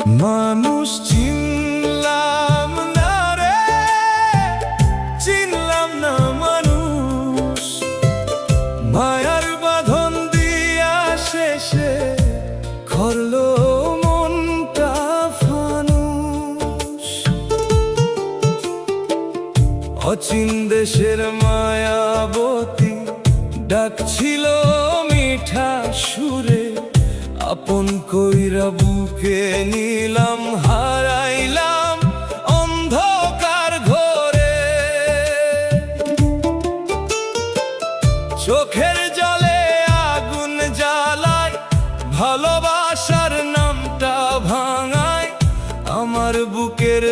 মানুষ চিনলাম না রে, চিনলাম না মানুষ, মায়ার বাঁধন দিয়া শেষে করলো মনটা ফানুষ। অচিন দেশের মায়াবতী ডাকছিল মিঠা সুরে, আপন কইরা বুকে নিলাম, হারাইলাম অন্ধকার ঘরে। চোখের জলে আগুন জ্বালায়, ভালোবাসার নামটা ভাঙায়, আমার বুকের